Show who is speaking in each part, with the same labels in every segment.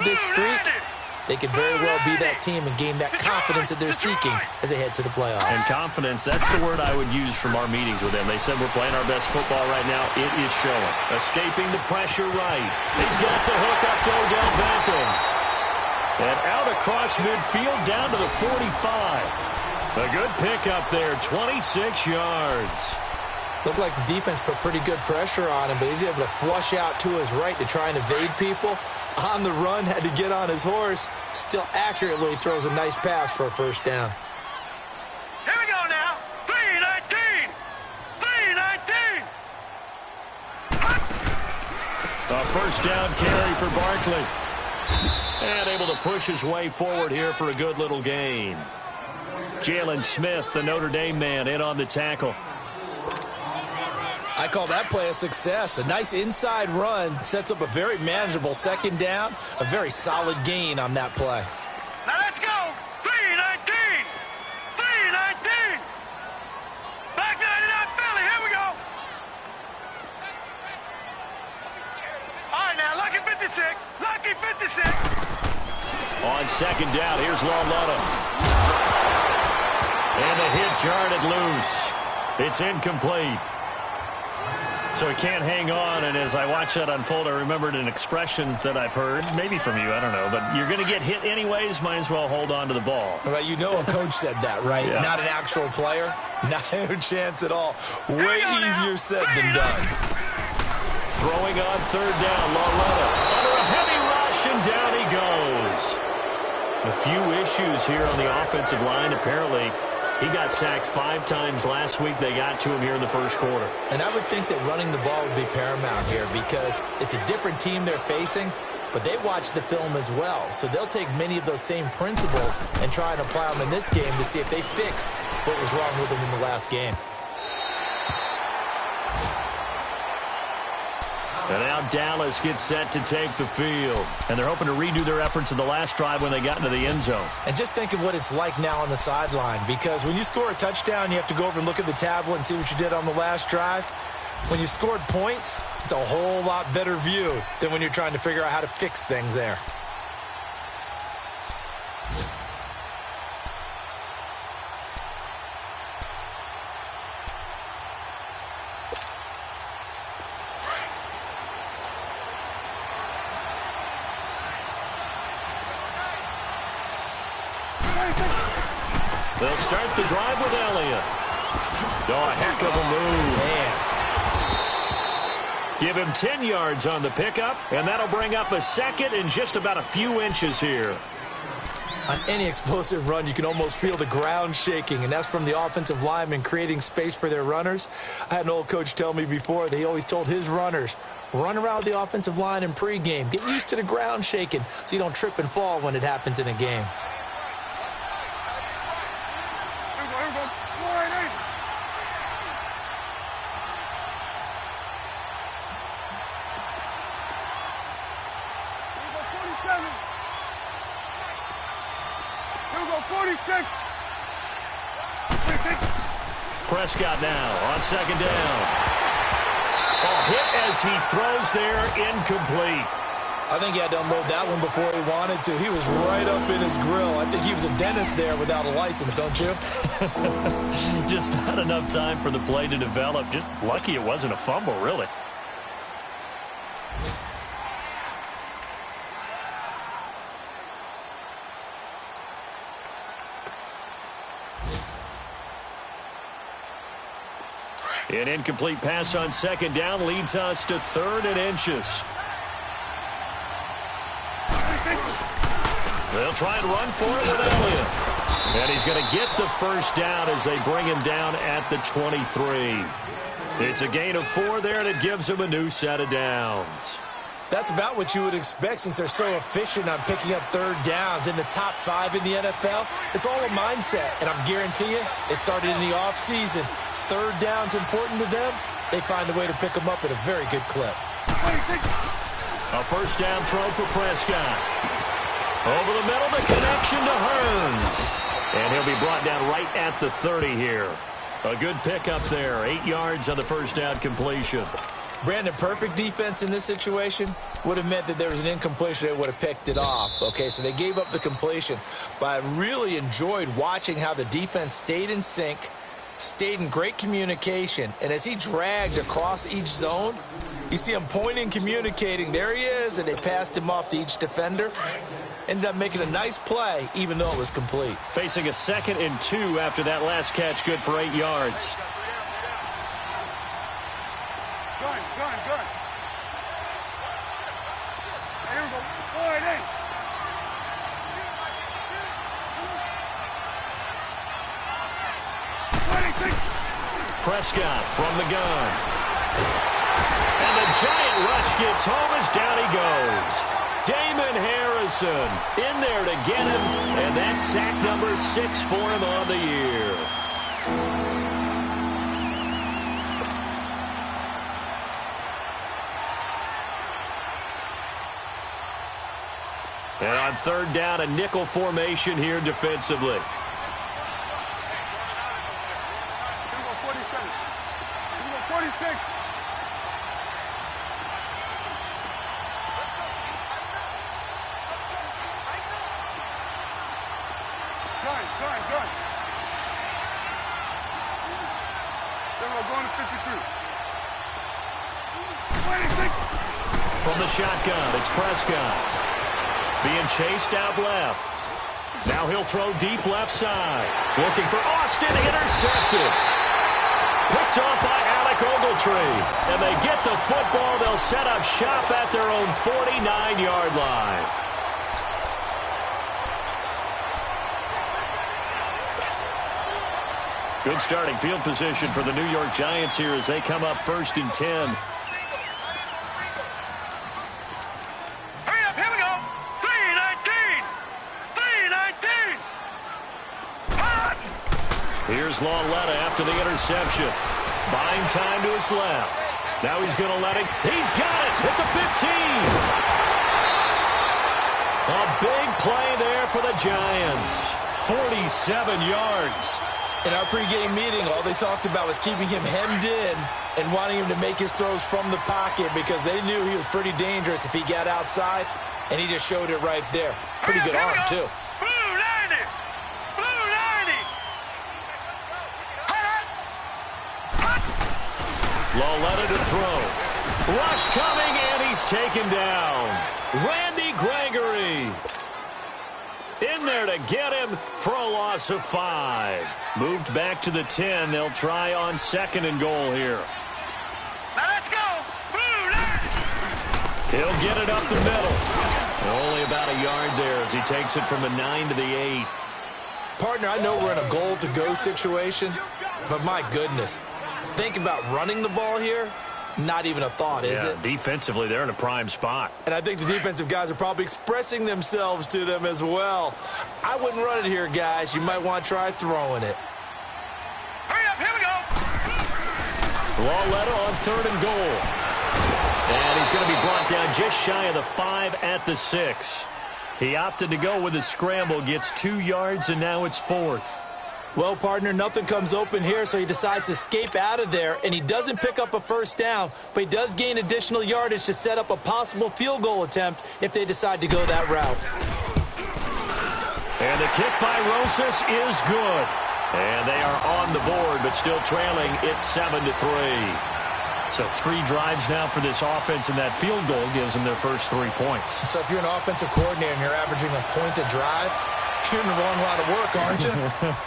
Speaker 1: this streak, they could very well be that team and gain that confidence that they're seeking as they head to the playoffs.
Speaker 2: And confidence, that's the word I would use from our meetings with them. They said we're playing our best football right now. It is showing. Escaping the pressure right. He's got the hook up to Odell Beckham. And out across midfield down to the 45. A good pickup there, 26 yards.
Speaker 1: Looked like the defense put pretty good pressure on him, but he's able to flush out to his right to try and evade people. On the run, had to get on his horse. Still accurately throws a nice pass for a first down.
Speaker 3: Here we go now. 3-19. 3-19.
Speaker 2: A first down carry for Barkley. And able to push his way forward here for a good little gain. Jalen Smith, the Notre Dame man, in on the tackle.
Speaker 1: I call that play a success. A nice inside run sets up a very manageable second down. A very solid gain on that play.
Speaker 3: Now let's go. 3-19. 3-19. Back 99 Philly. Here we go. All right, now, lucky 56. Lucky 56.
Speaker 2: On second down, here's Lauletta. And the hit jarred it loose. It's incomplete. So he can't hang on, and as I watch that unfold, I remembered an expression that I've heard, maybe from you, I don't know, but you're going to get hit anyways, might as well hold on to the ball.
Speaker 1: Well, you know a coach said that, right?
Speaker 2: Yeah.
Speaker 1: Not an actual player. No chance at all. Way easier said than done.
Speaker 2: Throwing on third down, Lauletta. Under a heavy rush, and down he goes. A few issues here on the offensive line, apparently. He got sacked 5 times last week. They got to him here in the first quarter.
Speaker 1: And I would think that running the ball would be paramount here because it's a different team they're facing, but they watch the film as well. So they'll take many of those same principles and try and apply them in this game to see if they fixed what was wrong with them in the last game.
Speaker 2: And now Dallas gets set to take the field. And they're hoping to redo their efforts in the last drive when they got into the end zone.
Speaker 1: And just think of what it's like now on the sideline, because when you score a touchdown, you have to go over and look at the tablet and see what you did on the last drive. When you scored points, it's a whole lot better view than when you're trying to figure out how to fix things there.
Speaker 2: They'll start the drive with Elliott. Oh, a heck of a move. Man. Give him 10 yards on the pickup, and that'll bring up a second in just about a few inches here.
Speaker 1: On any explosive run, you can almost feel the ground shaking, and that's from the offensive linemen creating space for their runners. I had an old coach tell me before, he always told his runners, run around the offensive line in pregame. Get used to the ground shaking so you don't trip and fall when it happens in a game.
Speaker 2: Prescott now on second down. Oh, hit as he throws there, incomplete.
Speaker 1: I think he had to unload that one before he wanted to. He was right up in his grill. I think he was a dentist there without a license, don't you?
Speaker 2: Just not enough time for the play to develop. Just lucky it wasn't a fumble, really. An incomplete pass on second down leads us to 3rd and inches. They'll try and run for it with Elliott. And he's going to get the first down as they bring him down at the 23. It's a gain of 4 there, and it gives him a new set of downs.
Speaker 1: That's about what you would expect since they're so efficient on picking up 3rd downs in the top 5 in the NFL. It's all a mindset, and I'm guarantee you it started in the offseason. 3rd down's important to them. They find a way to pick them up at a very good clip.
Speaker 2: A first down throw for Prescott. Over the middle, the connection to Hearns. And he'll be brought down right at the 30 here. A good pickup there. 8 yards on the first down completion.
Speaker 1: Brandon, perfect defense in this situation would have meant that there was an incompletion. They would have picked it off. Okay, so they gave up the completion. But I really enjoyed watching how the defense stayed in sync, stayed in great communication. And as he dragged across each zone, you see him pointing, communicating. There he is, and they passed him off to each defender. Ended up making a nice play, even though it was complete.
Speaker 2: Facing a 2nd and 2 after that last catch, good for 8 yards.
Speaker 3: Gun. Here we go. Boy, hey.
Speaker 2: Prescott from the gun. And the giant rush gets home as down he goes. Damon Harrison in there to get him, and that's sack number 6 for him on the year. And on 3rd down, a nickel formation here defensively.
Speaker 3: Here we go, 47. Here we go, 46. Gun. Then we're going to 53. 26.
Speaker 2: From the shotgun, it's Prescott. Being chased out left. Now he'll throw deep left side. Looking for Austin, intercepted. Picked off by Alec Ogletree. And they get the football. They'll set up shop at their own 49-yard line. Good starting field position for the New York Giants here as they come up 1st and 10.
Speaker 3: Hurry up, here we go. 3-19. 3-19.
Speaker 2: Here's Lauletta after the interception. Buying time to his left. Now he's going to let it. He's got it at the 15. A big play there for the Giants. 47 yards.
Speaker 1: In our pregame meeting, all they talked about was keeping him hemmed in and wanting him to make his throws from the pocket because they knew he was pretty dangerous if he got outside, and he just showed it right there. Pretty good arm, too.
Speaker 3: Blue 90. Blue 90.
Speaker 2: Lauletta to throw. Rush coming, and he's taken down. Randy Gregory in there to get him for a loss of 5. Moved back to the 10. They'll try on 2nd and goal here.
Speaker 3: Now let's go. Blue 90.
Speaker 2: He'll get it up the middle. Only about a yard there as he takes it from the 9 to the 8.
Speaker 1: Partner, I know we're in a goal-to-go situation, but my goodness, think about running the ball here. Not even a thought, is it?
Speaker 2: Defensively, they're in a prime spot.
Speaker 1: And I think the defensive guys are probably expressing themselves to them as well. I wouldn't run it here, guys. You might want to try throwing it.
Speaker 3: Hurry up, here we go.
Speaker 2: Lauletta on 3rd and goal. And he's going to be brought down just shy of the 5 at the 6. He opted to go with a scramble, gets 2 yards, and now it's 4th.
Speaker 1: Well, partner, nothing comes open here, so he decides to escape out of there, and he doesn't pick up a 1st down, but he does gain additional yardage to set up a possible field goal attempt if they decide to go that route.
Speaker 2: And the kick by Rosas is good. And they are on the board, but still trailing. It's 7-3. So 3 drives now for this offense, and that field goal gives them their first 3 points.
Speaker 1: So if you're an offensive coordinator and you're averaging a point a drive, you're in the wrong line of work, aren't you?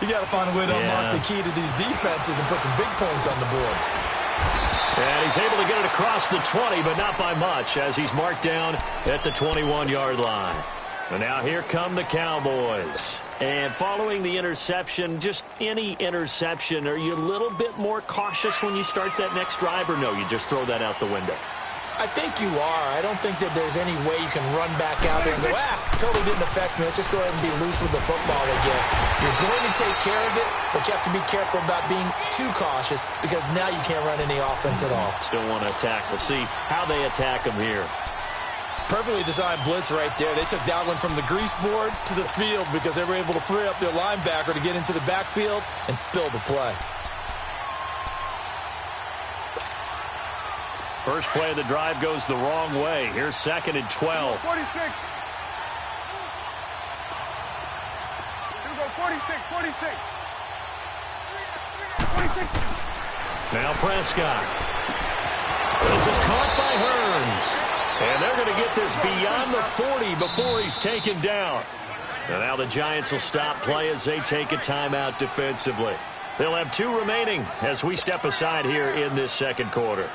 Speaker 1: You got to find a way to unlock the key to these defenses and put some big points on the board.
Speaker 2: And he's able to get it across the 20, but not by much, as he's marked down at the 21-yard line. And now here come the Cowboys. And following the interception, just any interception, are you a little bit more cautious when you start that next drive, or no, you just throw that out the window?
Speaker 1: I think you are. I don't think that there's any way you can run back out there and go, totally didn't affect me. Let's just go ahead and be loose with the football again. You're going to take care of it, but you have to be careful about being too cautious because now you can't run any offense at all.
Speaker 2: Still want to attack. We'll see how they attack them here.
Speaker 1: Perfectly designed blitz right there. They took that one from the grease board to the field because they were able to free up their linebacker to get into the backfield and spill the play.
Speaker 2: First play of the drive goes the wrong way. Here's 2nd and 12.
Speaker 3: 46. Here we go, 46, 46. 46.
Speaker 2: Now Prescott. This is caught by Hearns. And they're going to get this beyond the 40 before he's taken down. And now the Giants will stop play as they take a timeout defensively. They'll have 2 remaining as we step aside here in this second quarter.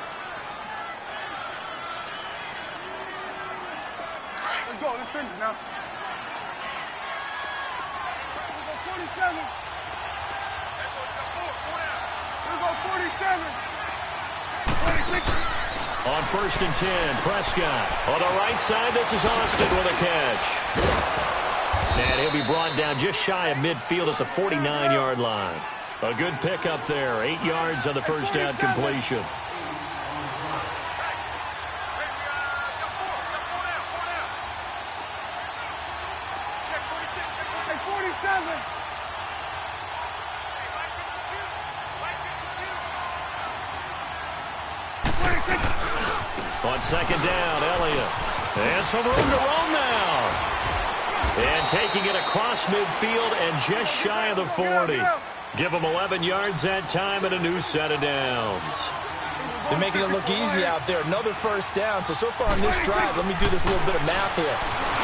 Speaker 3: Let's go. Let's finish now. Let's go 47. Let's go 47. 26.
Speaker 2: On 1st and 10, Prescott. On the right side, this is Austin with a catch. And he'll be brought down just shy of midfield at the 49-yard line. A good pickup there. 8 yards on the first down completion. On 2nd down, Elliott. And some room to roam now. And taking it across midfield and just shy of the 40. Give them 11 yards that time and a new set of downs.
Speaker 1: They're making it look easy out there. Another first down. So far on this drive, let me do this little bit of math here.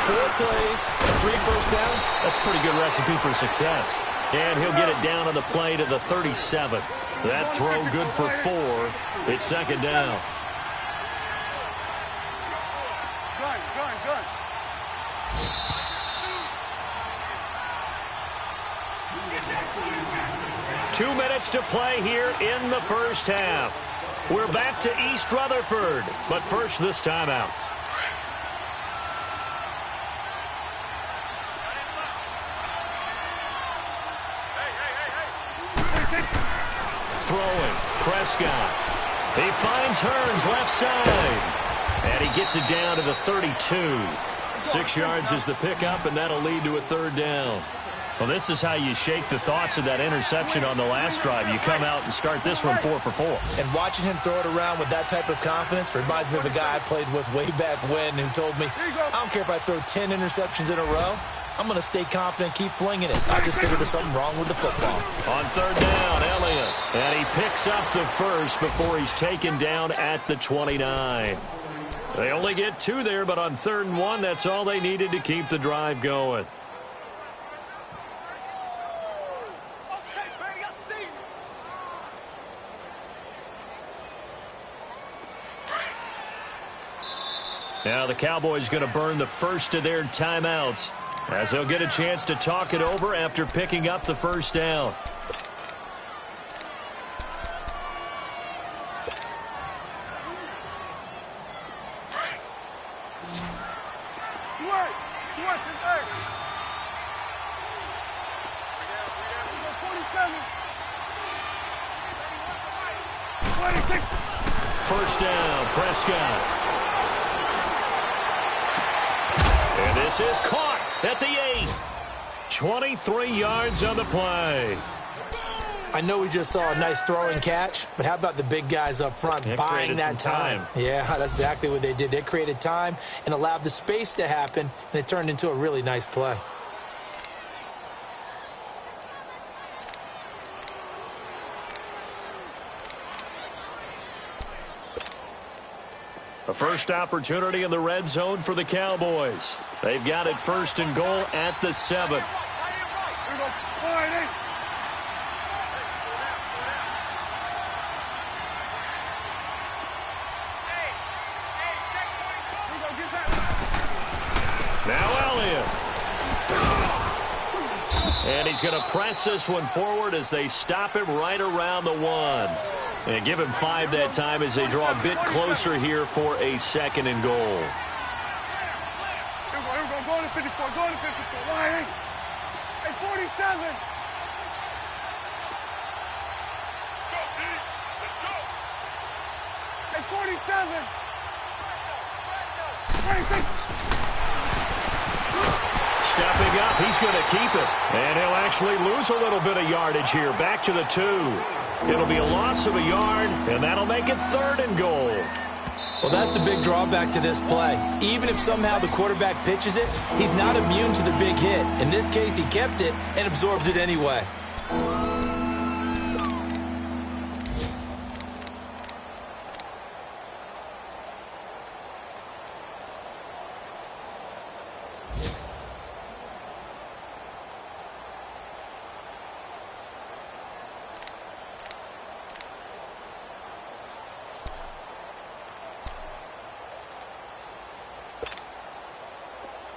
Speaker 1: 4 plays, 3 first downs.
Speaker 2: That's a pretty good recipe for success. And he'll get it down on the play to the 37. That throw good for 4. It's 2nd down.
Speaker 3: Gun.
Speaker 2: 2 minutes to play here in the first half. We're back to East Rutherford, but first this timeout. Throwing, Prescott. He finds Hearns left side. And he gets it down to the 32. 6 yards is the pickup, and that'll lead to a 3rd down. Well, this is how you shake the thoughts of that interception on the last drive. You come out and start this one 4 for 4.
Speaker 1: And watching him throw it around with that type of confidence reminds me of a guy I played with way back when who told me, I don't care if I throw 10 interceptions in a row. I'm going to stay confident, keep flinging it. I just figured there's something wrong with the football.
Speaker 2: On 3rd down, Elliott. And he picks up the first before he's taken down at the 29. They only get 2 there, but on 3rd and 1, that's all they needed to keep the drive going. Now the Cowboys going to burn the first of their timeouts as they'll get a chance to talk it over after picking up the first down. First down, Prescott. And this is caught at the 8. 23 yards on the play.
Speaker 1: I know we just saw a nice throwing catch, but how about the big guys up front buying that time? Yeah, that's exactly what they did. They created time and allowed the space to happen, and it turned into a really nice play.
Speaker 2: A first opportunity in the red zone for the Cowboys. They've got it 1st and goal at the 7. Now Elliott. And he's going to press this one forward as they stop him right around the 1. And give him 5 that time as they draw a bit closer here for a 2nd and goal.
Speaker 3: Here we go. Go to 54. Go to 54. Why? Hey, 47. Let's go. Hey, 47. 26.
Speaker 2: Stepping up, he's going to keep it. And he'll actually lose a little bit of yardage here. Back to the 2. It'll be a loss of a yard, and that'll make it 3rd and goal.
Speaker 1: Well, that's the big drawback to this play. Even if somehow the quarterback pitches it, he's not immune to the big hit. In this case, he kept it and absorbed it anyway.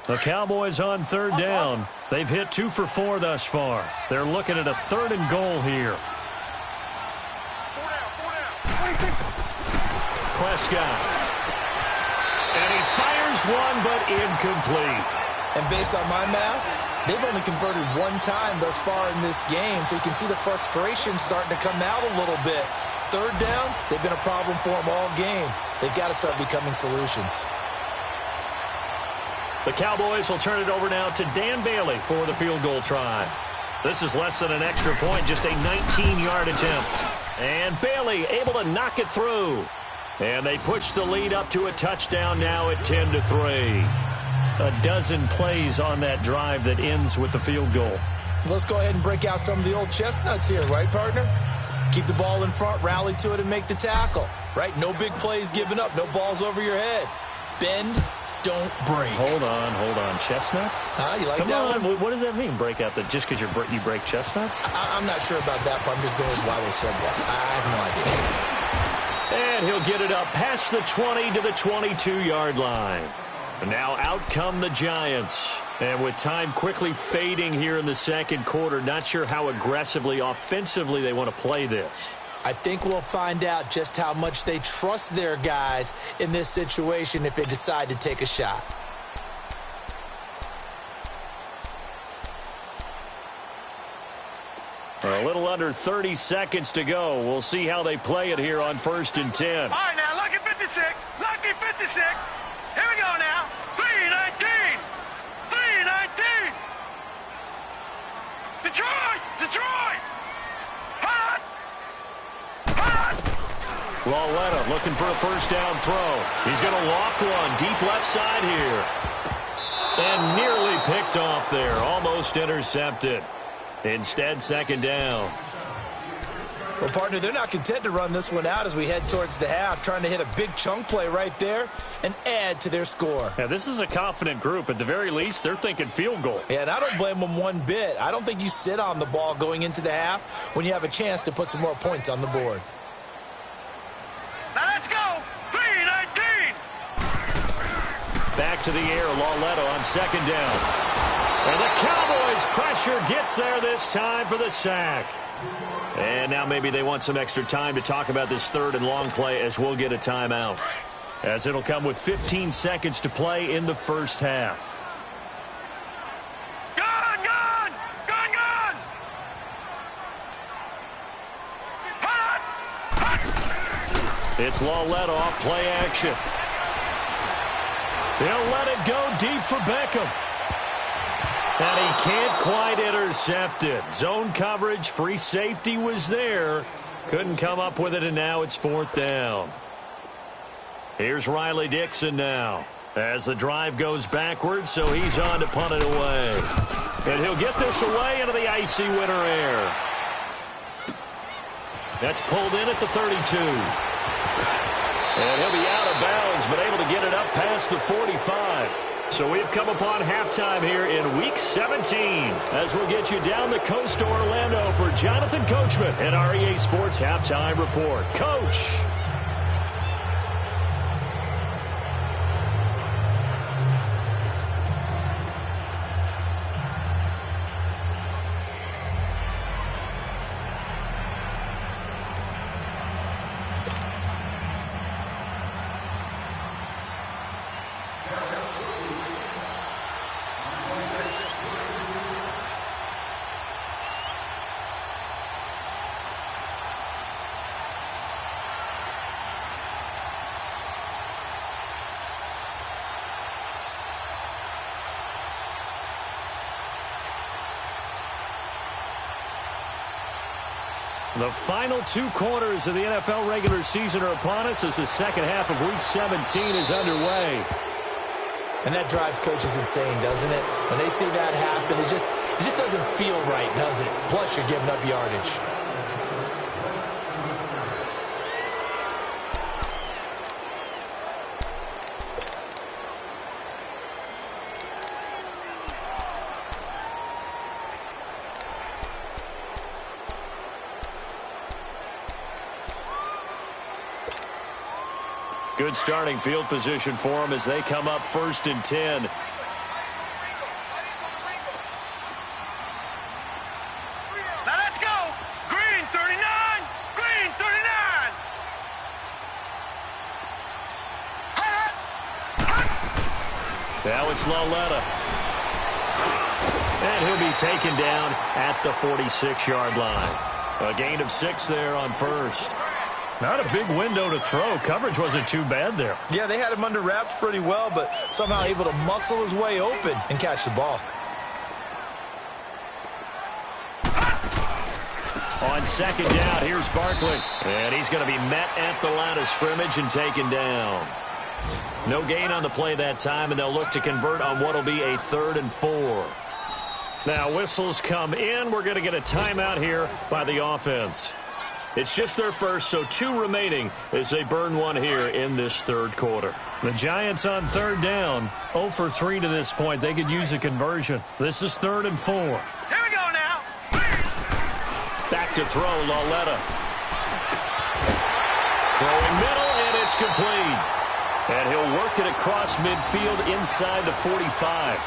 Speaker 2: The Cowboys on third down. They've hit 2 for 4 thus far. They're looking at a 3rd and goal here. Prescott. And he fires one, but incomplete.
Speaker 1: And based on my math, they've only converted 1 time thus far in this game, so you can see the frustration starting to come out a little bit. 3rd downs, they've been a problem for them all game. They've got to start becoming solutions.
Speaker 2: The Cowboys will turn it over now to Dan Bailey for the field goal try. This is less than an extra point, just a 19-yard attempt. And Bailey able to knock it through. And they push the lead up to a touchdown now at 10-3. A dozen plays on that drive that ends with the field goal.
Speaker 1: Let's go ahead and break out some of the old chestnuts here, right, partner? Keep the ball in front, rally to it, and make the tackle, right? No big plays given up, no balls over your head. Bend, don't break.
Speaker 2: Hold on. Chestnuts?
Speaker 1: You like
Speaker 2: Come
Speaker 1: that
Speaker 2: on.
Speaker 1: one?
Speaker 2: What does that mean, break out? Just because you break chestnuts?
Speaker 1: I'm not sure about that, but I'm just going with why they said that. I have no idea.
Speaker 2: And he'll get it up past the 20 to the 22-yard line. Now out come the Giants. And with time quickly fading here in the second quarter, not sure how aggressively, offensively they want to play this.
Speaker 1: I think we'll find out just how much they trust their guys in this situation if they decide to take a shot.
Speaker 2: A little under 30 seconds to go. We'll see how they play it here on 1st and 10.
Speaker 3: All right, now, lucky 56. Lucky 56. Here we go now. 3-19. 3-19. Detroit. Hot.
Speaker 2: Lauletta looking for a first down throw. He's going to loft one deep left side here. And nearly picked off there. Almost intercepted. Instead, 2nd down.
Speaker 1: Well, partner, they're not content to run this one out as we head towards the half, trying to hit a big chunk play right there and add to their score.
Speaker 2: Yeah, this is a confident group. At the very least, they're thinking field goal.
Speaker 1: Yeah, and I don't blame them one bit. I don't think you sit on the ball going into the half when you have a chance to put some more points on the board.
Speaker 3: Now let's go. 3-19.
Speaker 2: Back to the air, Lauletta on 2nd down. And the Cowboys pressure gets there this time for the sack. And now maybe they want some extra time to talk about this 3rd and long play as we'll get a timeout. As it'll come with 15 seconds to play in the first half.
Speaker 3: Gun. Hot.
Speaker 2: It's Lauletta off play action. They'll let it go deep for Beckham. And he can't quite intercept it. Zone coverage, free safety was there. Couldn't come up with it, and now it's 4th down. Here's Riley Dixon now. As the drive goes backwards, so he's on to punt it away. And he'll get this away into the icy winter air. That's pulled in at the 32. And he'll be out of bounds, but able to get it up past the 45. So we've come upon halftime here in Week 17 as we'll get you down the coast to Orlando for Jonathan Coachman and our EA Sports Halftime Report. Coach. The final 2 quarters of the NFL regular season are upon us as the second half of Week 17 is underway.
Speaker 1: And that drives coaches insane, doesn't it? When they see that happen, it just doesn't feel right, does it? Plus, you're giving up yardage.
Speaker 2: Good starting field position for them as they come up 1st and 10.
Speaker 3: Now let's go. Green 39. Green 39.
Speaker 2: Now it's Laletta. And he'll be taken down at the 46-yard line. A gain of 6 there on 1st. Not a big window to throw. Coverage wasn't too bad there.
Speaker 1: Yeah, they had him under wraps pretty well, but somehow able to muscle his way open and catch the ball.
Speaker 2: On 2nd down, here's Barkley. And he's going to be met at the line of scrimmage and taken down. No gain on the play that time, and they'll look to convert on what will be a 3rd and 4. Now, whistles come in. We're going to get a timeout here by the offense. It's just their first, so 2 remaining as they burn 1 here in this 3rd quarter. The Giants on 3rd down, 0 for 3 to this point. They could use a conversion. This is 3rd and 4.
Speaker 3: Here we go now.
Speaker 2: Back to throw, Laletta. Throwing middle, and it's complete. And he'll work it across midfield inside the 45.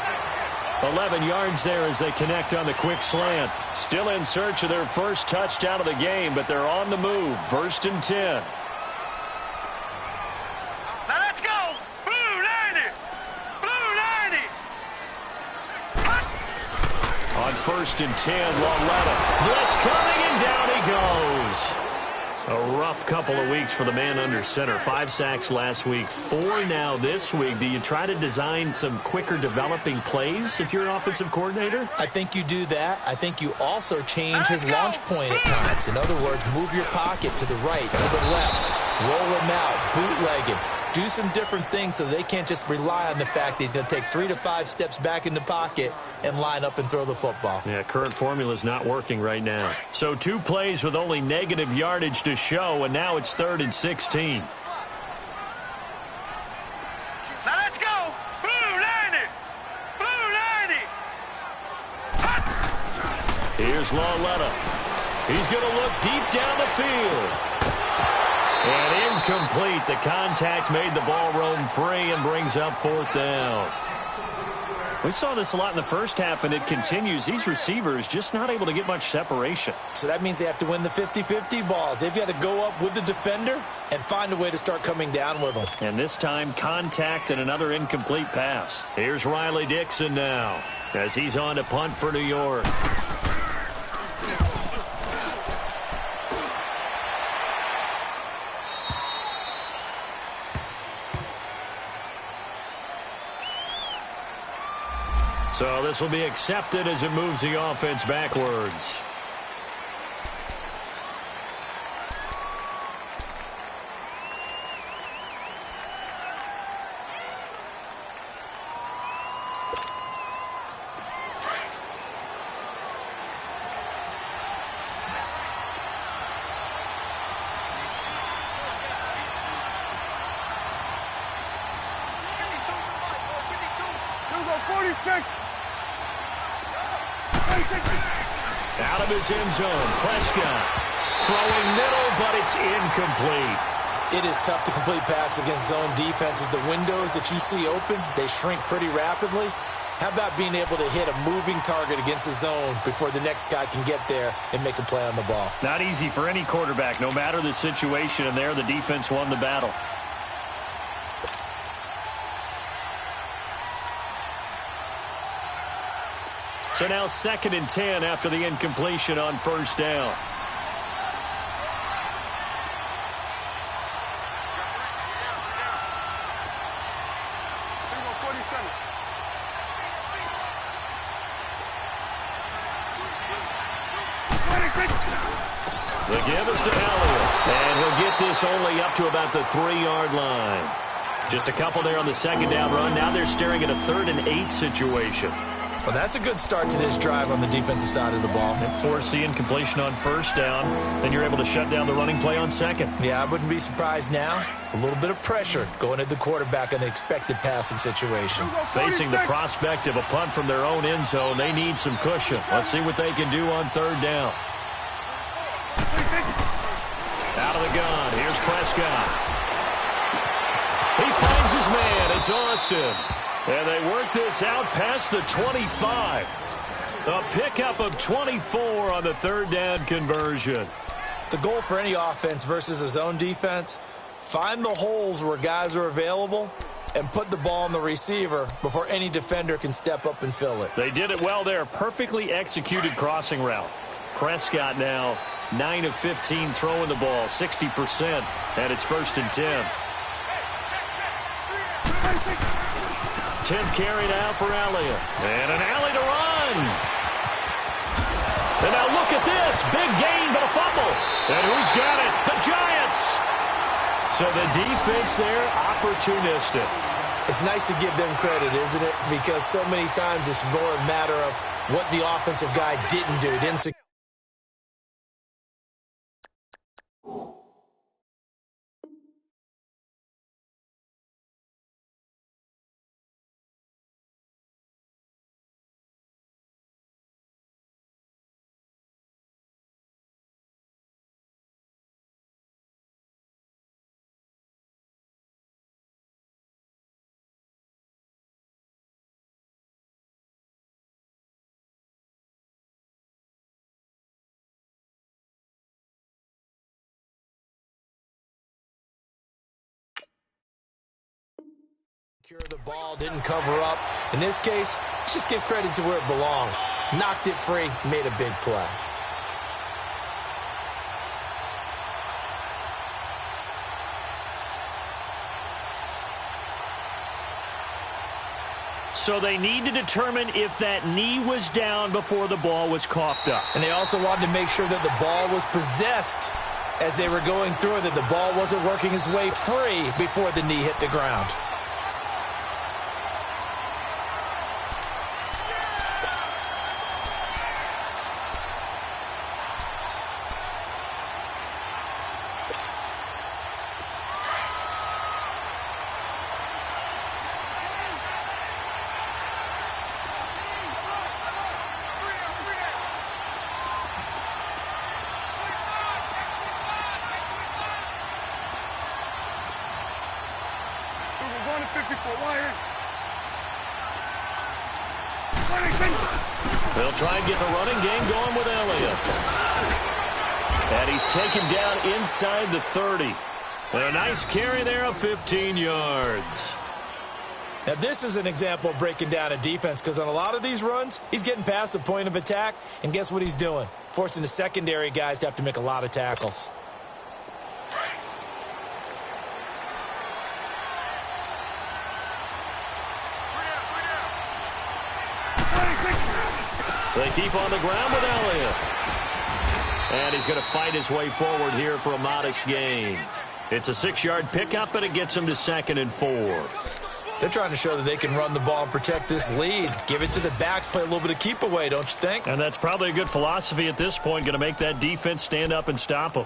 Speaker 2: 11 yards there as they connect on the quick slant. Still in search of their first touchdown of the game, but they're on the move. 1st and 10.
Speaker 3: Now let's go. Blue 90. Blue 90.
Speaker 2: On 1st and 10, Laletta. Blitz coming, and down he goes. A rough couple of weeks for the man under center. 5 sacks last week, 4 now this week. Do you try to design some quicker developing plays if you're an offensive coordinator?
Speaker 1: I think you do that. I think you also change his launch point at times. In other words, move your pocket to the right, to the left, roll him out, bootleg him. Do some different things so they can't just rely on the fact that he's going to take 3 to 5 steps back in the pocket and line up and throw the football.
Speaker 2: Yeah, current formula is not working right now. So 2 plays with only negative yardage to show, and now it's 3rd and 16.
Speaker 3: Now let's go. Blue 90. Blue 90.
Speaker 2: Here's Laletta. He's going to look deep down the field. And incomplete. The contact made the ball roam free and brings up 4th down. We saw this a lot in the first half, and it continues. These receivers just not able to get much separation.
Speaker 1: So that means they have to win the 50-50 balls. They've got to go up with the defender and find a way to start coming down with them.
Speaker 2: And this time, contact and another incomplete pass. Here's Riley Dixon now as he's on to punt for New York. So this will be accepted as it moves the offense backwards. Out of his end zone, Prescott throwing middle, but it's incomplete.
Speaker 1: It is tough to complete passes against zone defenses. The windows that you see open, they shrink pretty rapidly. How about being able to hit a moving target against a zone before the next guy can get there and make a play on the ball?
Speaker 2: Not easy for any quarterback, no matter the situation, and there the defense won the battle. So now 2nd and 10 after the incompletion on 1st down. The give is to Elliott. And he'll get this only up to about the 3-yard line. Just a couple there on the second down run. Now they're staring at a 3rd and 8 situation.
Speaker 1: Well, that's a good start to this drive on the defensive side of the ball.
Speaker 2: And forcing completion on first down. Then you're able to shut down the running play on second.
Speaker 1: Yeah, I wouldn't be surprised now. A little bit of pressure going at the quarterback in the expected passing situation.
Speaker 2: Facing the prospect of a punt from their own end zone, they need some cushion. Let's see what they can do on 3rd down. Out of the gun. Here's Prescott. He finds his man. It's Austin. And they work this out past the 25. A pickup of 24 on the 3rd down conversion.
Speaker 1: The goal for any offense versus a zone defense, find the holes where guys are available and put the ball on the receiver before any defender can step up and fill it.
Speaker 2: They did it well there. Perfectly executed crossing route. Prescott now 9 of 15 throwing the ball, 60%, and it's 1st and 10. 10th carry now for Elliott. And an alley to run. And now look at this. Big gain, but a fumble. And who's got it? The Giants. So the defense there, opportunistic.
Speaker 1: It's nice to give them credit, isn't it? Because so many times it's more a matter of what the offensive guy didn't do. Didn't secure the ball, didn't cover up. In this case, let's just give credit to where it belongs. Knocked it free, made a big play.
Speaker 2: So they need to determine if that knee was down before the ball was coughed up.
Speaker 1: And they also wanted to make sure that the ball was possessed as they were going through it, that the ball wasn't working its way free before the knee hit the ground.
Speaker 2: They'll try and get the running game going with Elliott. And he's taken down inside the 30. And a nice carry there of 15 yards.
Speaker 1: Now, this is an example of breaking down a defense, because on a lot of these runs, he's getting past the point of attack, and guess what he's doing? Forcing the secondary guys to have to make a lot of tackles.
Speaker 2: They keep on the ground with Elliott. And he's going to fight his way forward here for a modest gain. It's a 6-yard pickup, but it gets him to 2nd and 4.
Speaker 1: They're trying to show that they can run the ball and protect this lead. Give it to the backs, play a little bit of keep away, don't you think?
Speaker 2: And that's probably a good philosophy at this point, going to make that defense stand up and stop them.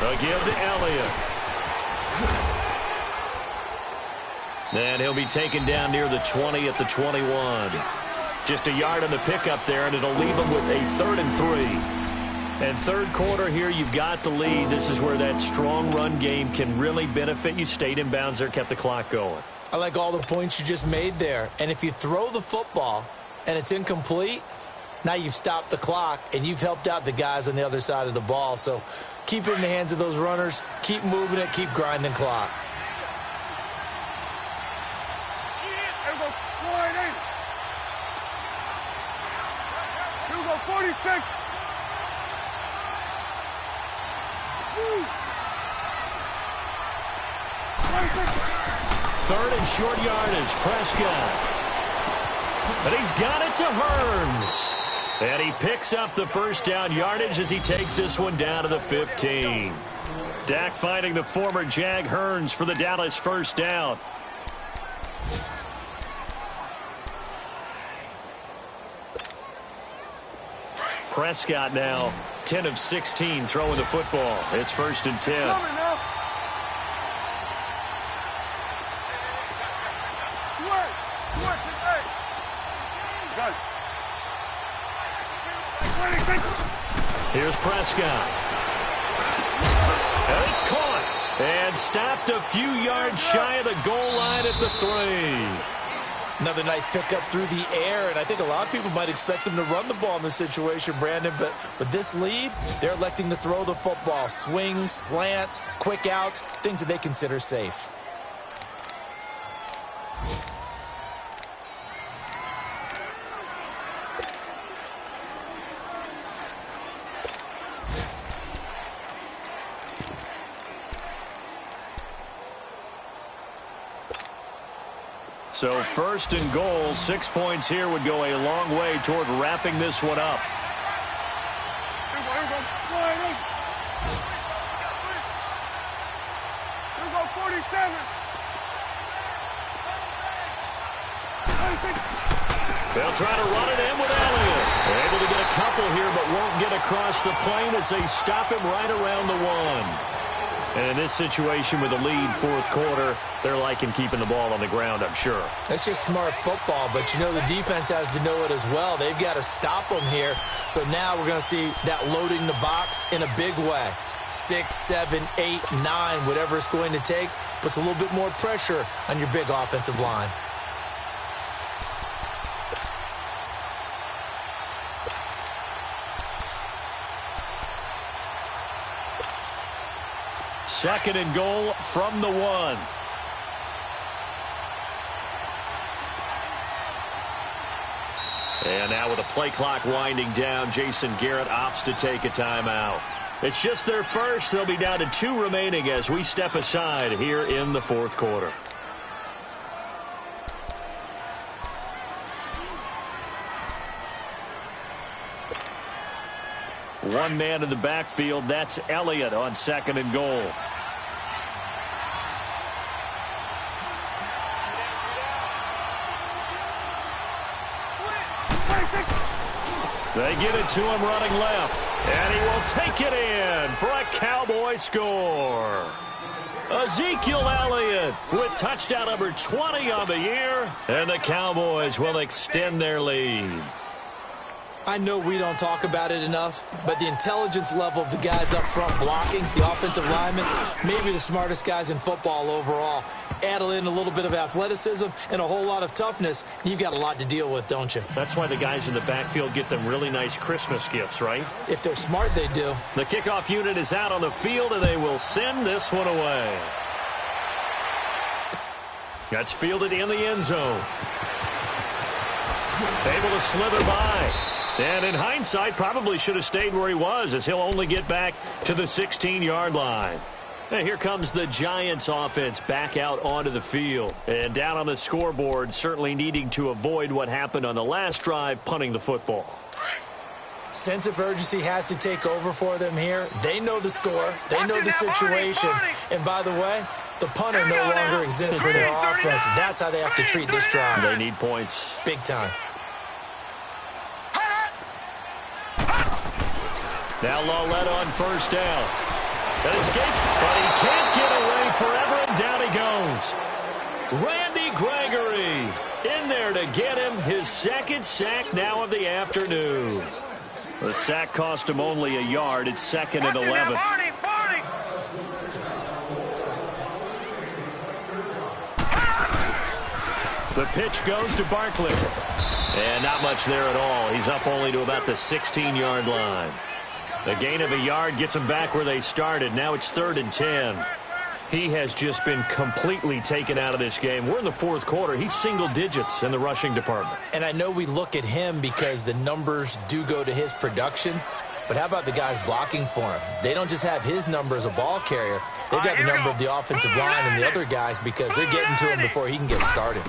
Speaker 2: A give to Elliott. And he'll be taken down near the 20 at the 21. Just a yard on the pickup there, and it'll leave him with a 3rd and 3. And third quarter here, you've got the lead. This is where that strong run game can really benefit you. Stayed in bounds there, kept the clock going.
Speaker 1: I like all the points you just made there. And if you throw the football and it's incomplete, now you've stopped the clock and you've helped out the guys on the other side of the ball. So keep it in the hands of those runners. Keep moving it. Keep grinding clock.
Speaker 3: go 46.
Speaker 2: Third and short yardage, Prescott. And he's got it to Hearns. And he picks up the first down yardage as he takes this one down to the 15. Dak finding the former Jag Hearns for the Dallas first down. Prescott now 10 of 16 throwing the football. It's 1st and 10. Here's Prescott. And it's caught. And stopped a few yards shy of the goal line at the 3.
Speaker 1: Another nice pickup through the air, and I think a lot of people might expect them to run the ball in this situation, Brandon, but with this lead, they're electing to throw the football. Swings, slants, quick outs, things that they consider safe.
Speaker 2: So 1st and goal, 6 points here would go a long way toward wrapping this one up. They'll try to run it in with Elliott. They're able to get a couple here, but won't get across the plane as they stop him right around the 1. And in this situation with a lead 4th quarter, they're liking keeping the ball on the ground, I'm sure.
Speaker 1: That's just smart football, but you know the defense has to know it as well. They've got to stop them here. So now we're going to see that loading the box in a big way. 6, 7, 8, 9, whatever it's going to take, puts a little bit more pressure on your big offensive line.
Speaker 2: Second and goal from the 1. And now with the play clock winding down, Jason Garrett opts to take a timeout. It's just their first. They'll be down to 2 remaining as we step aside here in the 4th quarter. One man in the backfield. That's Elliott on 2nd and goal. They give it to him running left. And he will take it in for a Cowboy score. Ezekiel Elliott with touchdown number 20 on the year. And the Cowboys will extend their lead.
Speaker 1: I know we don't talk about it enough, but the intelligence level of the guys up front blocking, the offensive linemen, maybe the smartest guys in football overall. Add in a little bit of athleticism and a whole lot of toughness, you've got a lot to deal with, don't you?
Speaker 2: That's why the guys in the backfield get them really nice Christmas gifts, right?
Speaker 1: If they're smart, they do.
Speaker 2: The kickoff unit is out on the field, and they will send this one away. That's fielded in the end zone. Able to slither by. And in hindsight, probably should have stayed where he was, as he'll only get back to the 16-yard line. And here comes the Giants offense back out onto the field. And down on the scoreboard, certainly needing to avoid what happened on the last drive, punting the football.
Speaker 1: Sense of urgency has to take over for them here. They know the score. They know the situation. And by the way, the punter no longer exists for their offense. That's how they have to treat this drive.
Speaker 2: They need points.
Speaker 1: Big time.
Speaker 2: Now Lawlett on first down. That escapes, but he can't get away forever, and down he goes. Randy Gregory in there to get him his 2nd sack now of the afternoon. The sack cost him only a yard. It's 2nd and 11. The pitch goes to Barkley. And not much there at all. He's up only to about the 16-yard line. The gain of a yard gets them back where they started. Now it's 3rd and 10. He has just been completely taken out of this game. We're in the fourth quarter. He's single digits in the rushing department.
Speaker 1: And I know we look at him because the numbers do go to his production, but how about the guys blocking for him? They don't just have his number as a ball carrier. They've got the number of the offensive line and the other guys because they're getting to him before he can get started.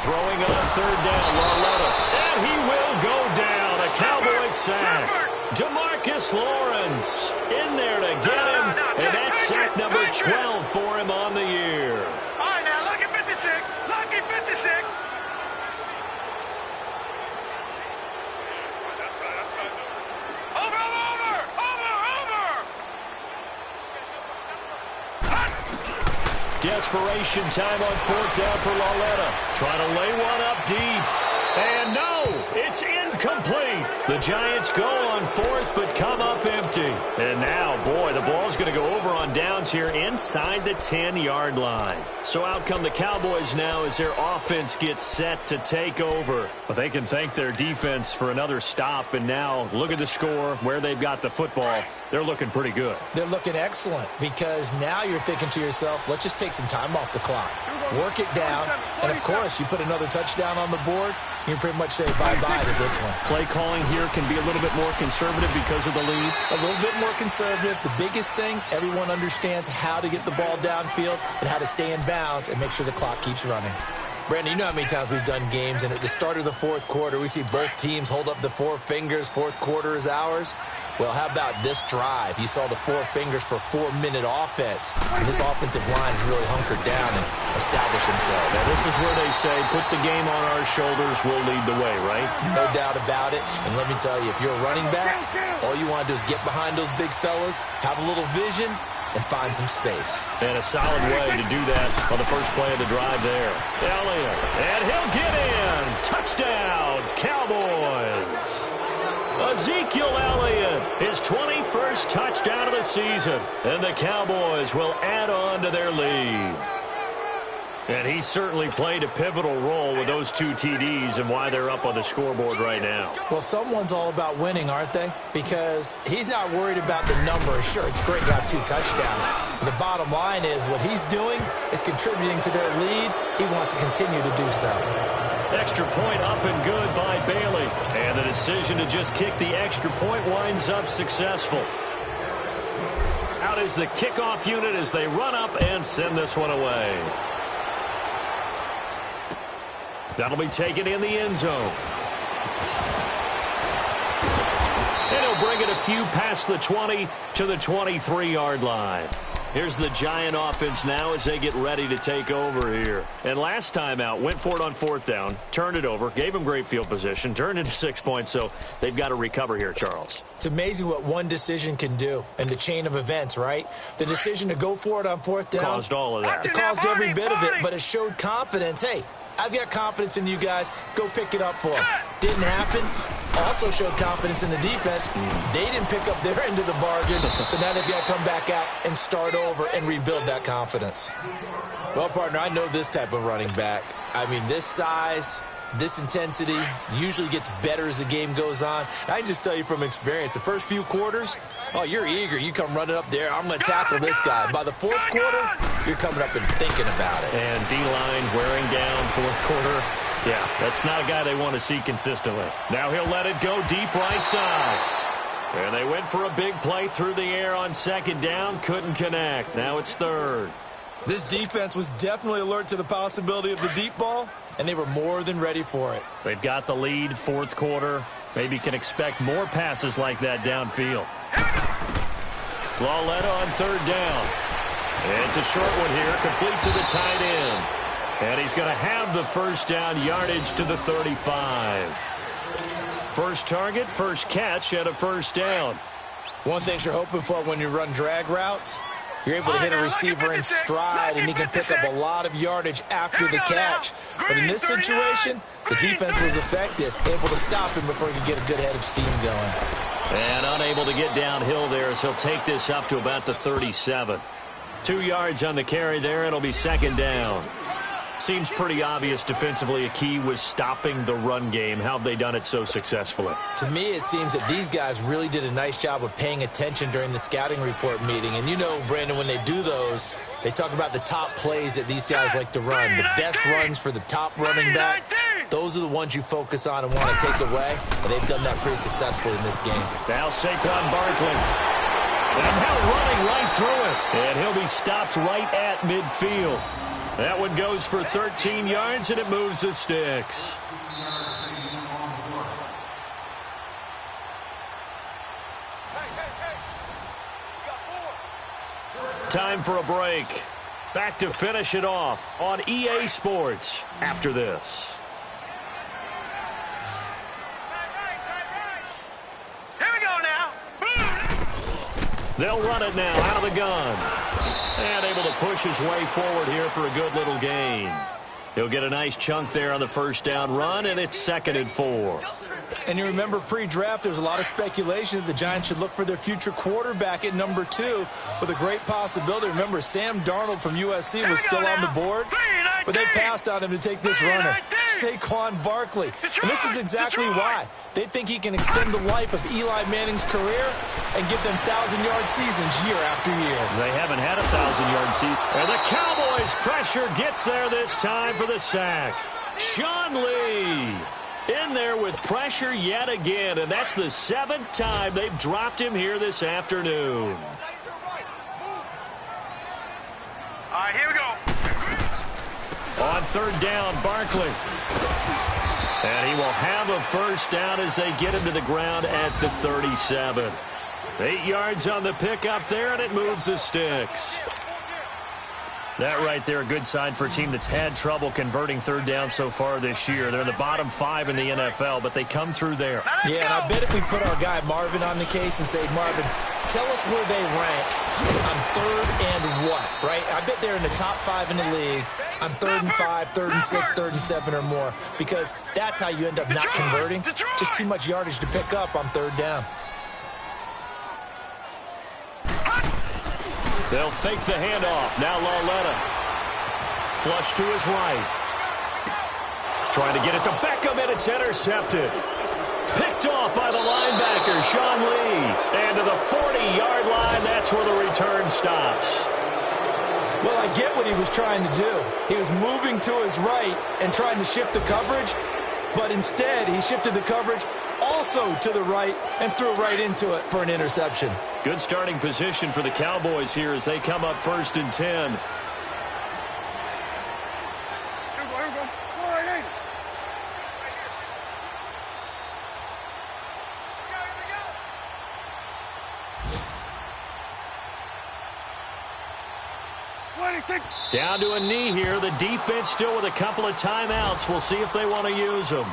Speaker 2: Throwing on third down, Lauletta. And he will go down. A Cowboys sack. Jamarcus Lawrence in there to get him. And that's sack number 12 for him on the year.
Speaker 3: All right, now, lucky 56. Lucky 56.
Speaker 2: Desperation time on fourth down for Lauletta. Trying to lay one up deep. And no, it's incomplete. The Giants go on fourth, but come up empty. And now, boy, the ball's going to go over on downs here inside the 10-yard line. So out come the Cowboys now as their offense gets set to take over. But they can thank their defense for another stop. And now, look at the score, where they've got the football. They're looking pretty good.
Speaker 1: They're looking excellent because now you're thinking to yourself, let's just take some time off the clock. Work it down, and of course, you put another touchdown on the board, you pretty much say bye-bye to this one.
Speaker 2: Play calling here can be a little bit more conservative because of the lead.
Speaker 1: A little bit more conservative. The biggest thing, everyone understands how to get the ball downfield and how to stay in bounds and make sure the clock keeps running. Brandon, you know how many times we've done games, and at the start of the fourth quarter, we see both teams hold up the four fingers, fourth quarter is ours. Well, how about this drive? You saw the four fingers for 4-minute offense, and this offensive line has really hunkered down and established themselves.
Speaker 2: Now, this is where they say, put the game on our shoulders, we'll lead the way, right?
Speaker 1: No doubt about it, and let me tell you, if you're a running back, all you want to do is get behind those big fellas, have a little vision, and find some space.
Speaker 2: And a solid way to do that on the first play of the drive there. Elliott, and he'll get in. Touchdown, Cowboys. Ezekiel Elliott, his 21st touchdown of the season. And the Cowboys will add on to their lead. And he certainly played a pivotal role with those two TDs and why they're up on the scoreboard right now.
Speaker 1: Well, someone's all about winning, aren't they? Because he's not worried about the number. Sure, it's great to have 2 touchdowns. The bottom line is what he's doing is contributing to their lead. He wants to continue to do so.
Speaker 2: Extra point up and good by Bailey. And the decision to just kick the extra point winds up successful. Out is the kickoff unit as they run up and send this one away. That'll be taken in the end zone. And he'll bring it a few past the 20 to the 23-yard line. Here's the Giant offense now as they get ready to take over here. And last time out, went for it on fourth down, turned it over, gave them great field position, turned into 6 points, so they've got to recover here, Charles.
Speaker 1: It's amazing what one decision can do in the chain of events, right? The decision to go for it on fourth down
Speaker 2: caused all of that.
Speaker 1: It caused every bit of it, but it showed confidence. Hey, I've got confidence in you guys. Go pick it up for them. Didn't happen. Also showed confidence in the defense. They didn't pick up their end of the bargain, so now they've got to come back out and start over and rebuild that confidence. Well, partner, I know this type of running back. I mean, this size, this intensity usually gets better as the game goes on. I can just tell you from experience, the first few quarters, oh, you're eager. You come running up there. I'm going to tackle this guy. By the fourth quarter, you're coming up and thinking about it.
Speaker 2: And D-line wearing down fourth quarter. Yeah, that's not a guy they want to see consistently. Now he'll let it go deep right side. And they went for a big play through the air on second down. Couldn't connect. Now it's third.
Speaker 1: This defense was definitely alert to the possibility of the deep ball, and they were more than ready for it.
Speaker 2: They've got the lead fourth quarter. Maybe can expect more passes like that downfield. Lauletta on third down. And it's a short one here, complete to the tight end. And he's going to have the first down yardage to the 35. First target, first catch, and a first down.
Speaker 1: One thing you're hoping for when you run drag routes, you're able to hit a receiver in stride, and he can pick up a lot of yardage after the catch. But in this situation, the defense was effective, able to stop him before he could get a good head of steam going.
Speaker 2: And unable to get downhill there as he'll take this up to about the 37. 2 yards on the carry there. It'll be second down. Seems pretty obvious defensively a key was stopping the run game. How have they done it so successfully?
Speaker 1: To me, it seems that these guys really did a nice job of paying attention during the scouting report meeting. And you know, Brandon, when they do those, they talk about the top plays that these guys like to run. The best runs for the top running back, those are the ones you focus on and want to take away. And they've done that pretty successfully in this game.
Speaker 2: Now Saquon Barkley. And now running right through it. And he'll be stopped right at midfield. That one goes for 13 yards, and it moves the sticks. Time for a break. Back to finish it off on EA Sports after this.
Speaker 3: Here we go now.
Speaker 2: They'll run it now out of the gun. And able to push his way forward here for a good little gain. He'll get a nice chunk there on the first down run, and it's 2nd and 4.
Speaker 1: And you remember pre-draft, there's a lot of speculation that the Giants should look for their future quarterback at number 2 with a great possibility. Remember, Sam Darnold from USC was still on the board, but they passed on him to take this runner, Saquon Barkley. And this is exactly why. They think he can extend the life of Eli Manning's career and give them 1,000-yard seasons year after year.
Speaker 2: They haven't had a 1,000-yard season. And the Cowboys' pressure gets there this time for the sack. Sean Lee in there with pressure yet again, and that's the 7th time they've dropped him here this afternoon.
Speaker 3: All right, here we go.
Speaker 2: On 3rd down, Barkley. And he will have a first down as they get him to the ground at the 37. 8 yards on the pickup there, and it moves the sticks. That right there, a good sign for a team that's had trouble converting 3rd down so far this year. They're in the bottom 5 in the NFL, but they come through there.
Speaker 1: Yeah, and I bet if we put our guy Marvin on the case and say, Marvin, tell us where they rank on 3rd and what, right? I bet they're in the top 5 in the league on 3rd and 5, 3rd and 6, 3rd and 7 or more, because that's how you end up not converting. Just too much yardage to pick up on 3rd down.
Speaker 2: They'll fake the handoff. Now Lauletta. Flush to his right. Trying to get it to Beckham, and it's intercepted. Picked off by the linebacker, Sean Lee. And to the 40-yard line, that's where the return stops.
Speaker 1: Well, I get what he was trying to do. He was moving to his right and trying to shift the coverage, but instead he shifted the coverage also to the right and threw right into it for an interception.
Speaker 2: Good starting position for the Cowboys here as they come up 1st and 10.
Speaker 3: Here we go, here we go. All right, hey.
Speaker 2: Down to a knee here. The defense still with a couple of timeouts. We'll see if they want to use them.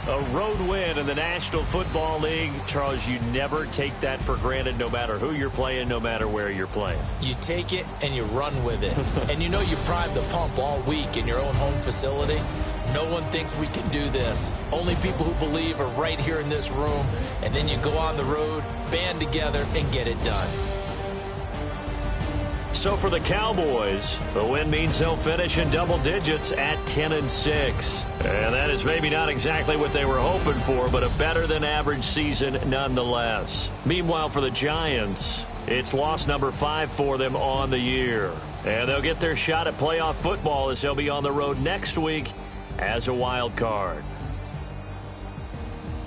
Speaker 2: A road win in the National Football League. Charles, you never take that for granted no matter who you're playing, no matter where you're playing.
Speaker 1: You take it and you run with it. And you know you primed the pump all week in your own home facility. No one thinks we can do this. Only people who believe are right here in this room. And then you go on the road, band together, and get it done.
Speaker 2: So for the Cowboys, the win means they'll finish in double digits at 10-6. And that is maybe not exactly what they were hoping for, but a better than average season nonetheless. Meanwhile, for the Giants, it's loss number 5 for them on the year. And they'll get their shot at playoff football as they'll be on the road next week as a wild card.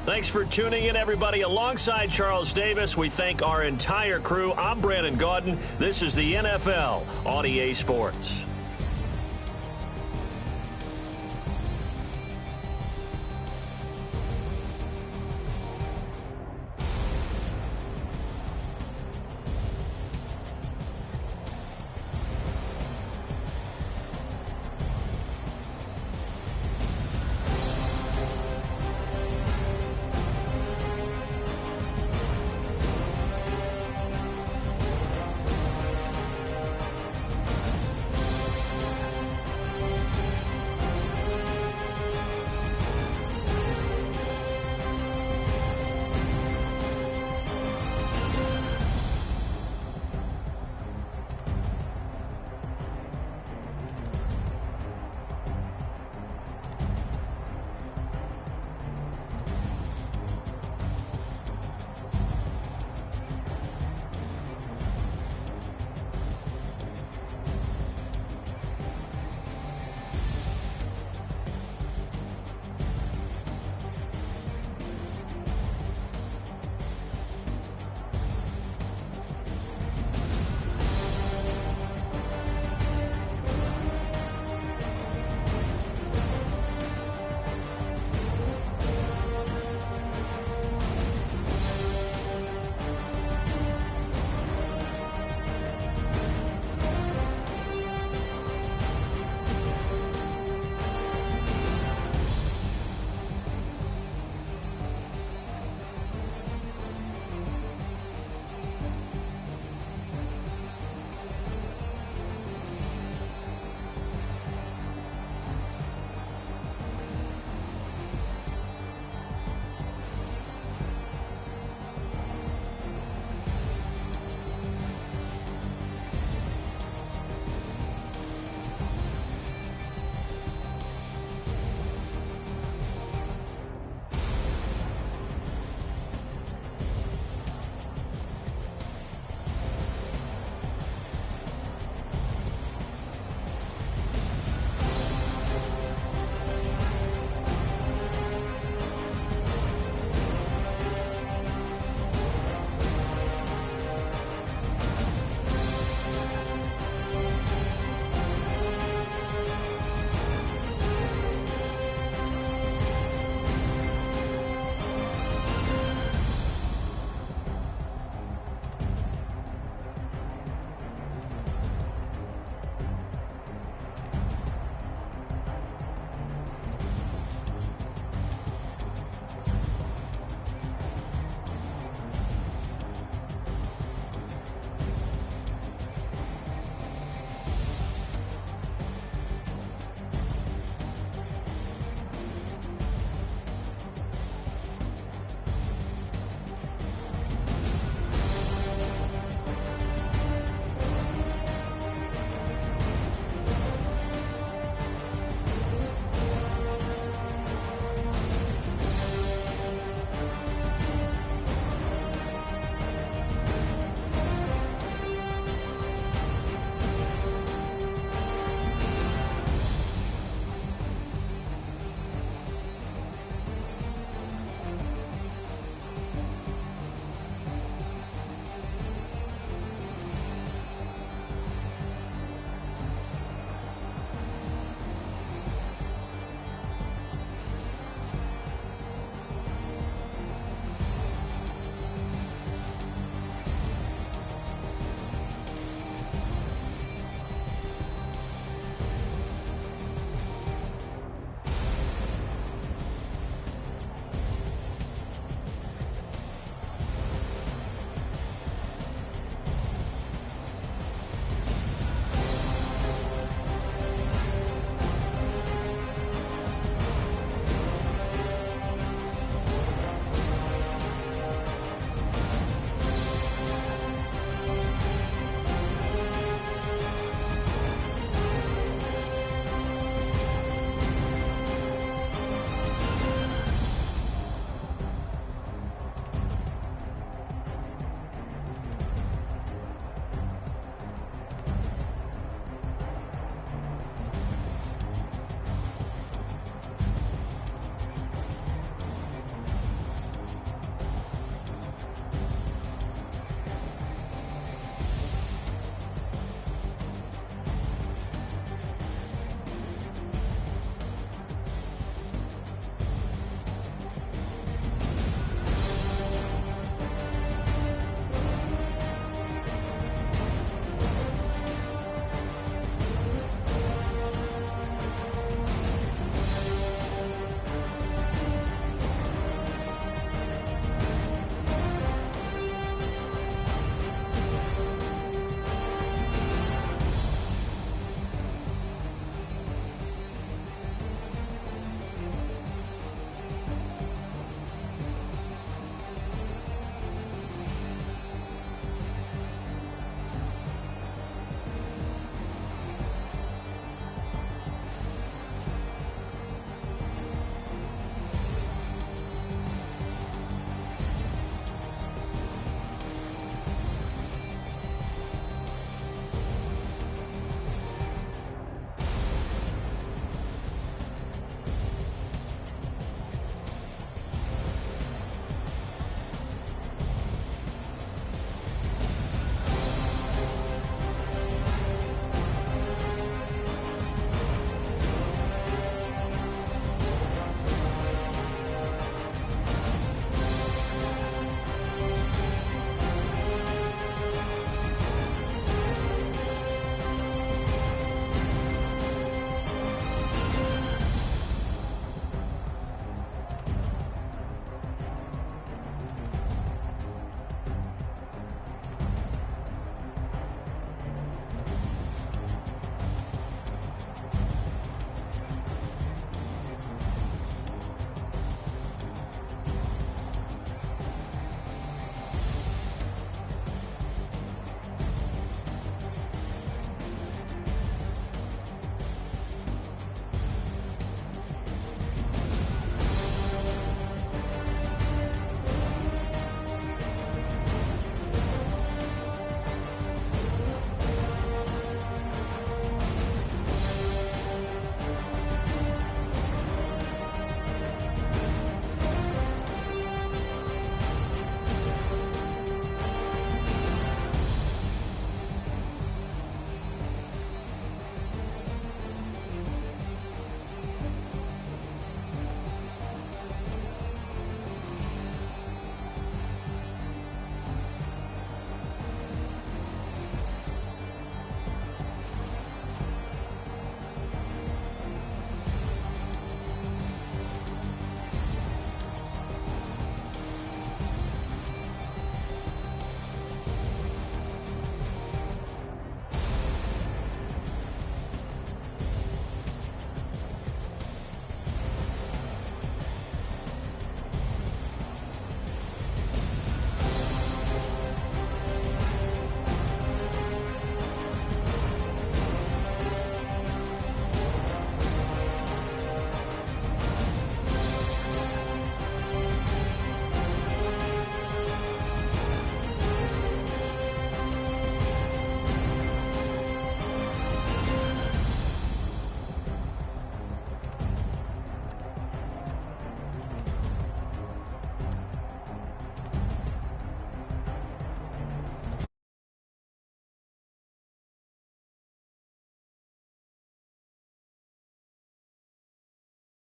Speaker 2: Thanks for tuning in, everybody. Alongside Charles Davis, we thank our entire crew. I'm Brandon Gaudin. This is the NFL on EA Sports.